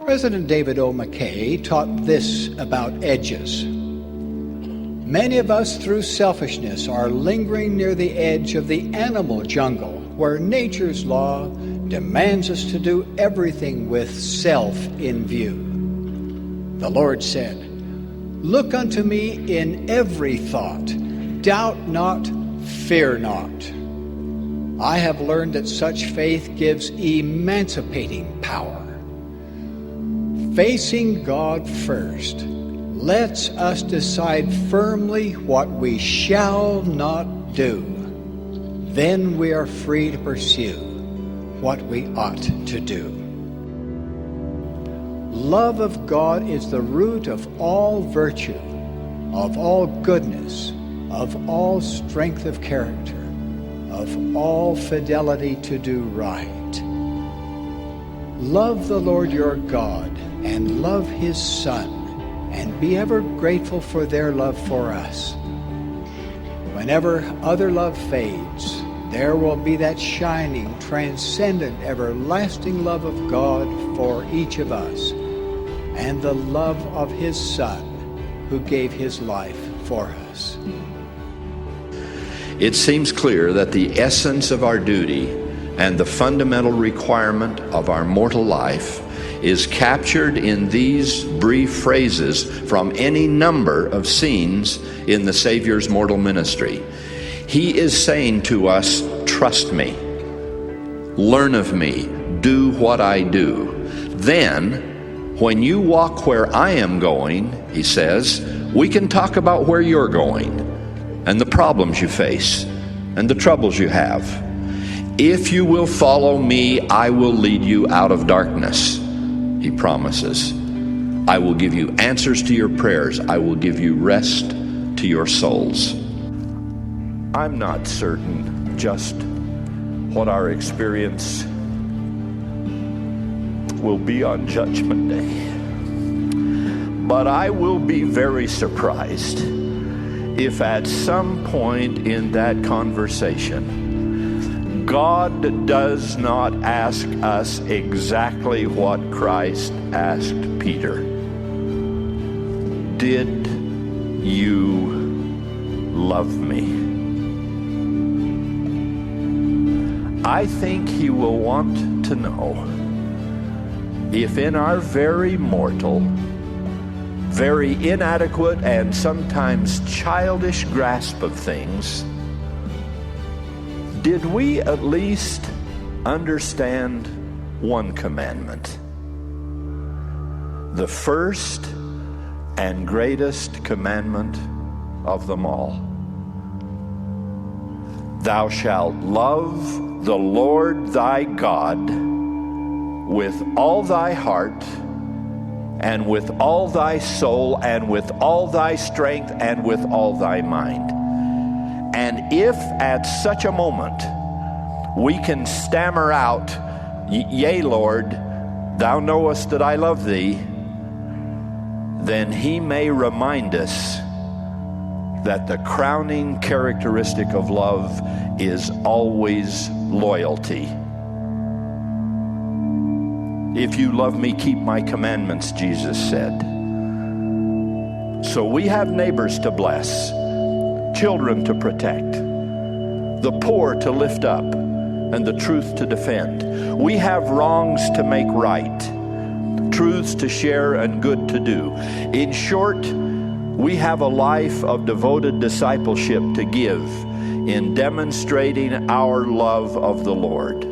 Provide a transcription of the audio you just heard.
President David O. McKay taught this about edges. Many of us, through selfishness, are lingering near the edge of the animal jungle, where nature's law demands us to do everything with self in view. The Lord said, "Look unto me in every thought, doubt not, fear not." I have learned that such faith gives emancipating power. Facing God first lets us decide firmly what we shall not do. Then we are free to pursue what we ought to do. Love of God is the root of all virtue, of all goodness, of all strength of character, of all fidelity to do right. Love the Lord your God and love His Son, and be ever grateful for their love for us. Whenever other love fades, there will be that shining, transcendent, everlasting love of God for each of us, and the love of His Son, who gave His life for us. It seems clear that the essence of our duty and the fundamental requirement of our mortal life is captured in these brief phrases from any number of scenes in the Savior's mortal ministry. He is saying to us, trust me, learn of me, do what I do. Then, when you walk where I am going, he says, we can talk about where you're going and the problems you face and the troubles you have. If you will follow me, I will lead you out of darkness, he promises. I will give you answers to your prayers. I will give you rest to your souls. I'm not certain just what our experience will be on Judgment Day, but I will be very surprised if at some point in that conversation God does not ask us exactly what Christ asked Peter. Did you love me? I think he will want to know if in our very mortal, very inadequate, and sometimes childish grasp of things, did we at least understand one commandment? The first and greatest commandment of them all. Thou shalt love the Lord thy God with all thy heart, and with all thy soul, and with all thy strength, and with all thy mind. And if at such a moment we can stammer out, yea, Lord, thou knowest that I love thee, then he may remind us that the crowning characteristic of love is always loyalty. If you love me, keep my commandments, Jesus said. So we have neighbors to bless, children to protect, the poor to lift up, and the truth to defend. We have wrongs to make right, truths to share, and good to do. In short, we have a life of devoted discipleship to give in demonstrating our love of the Lord.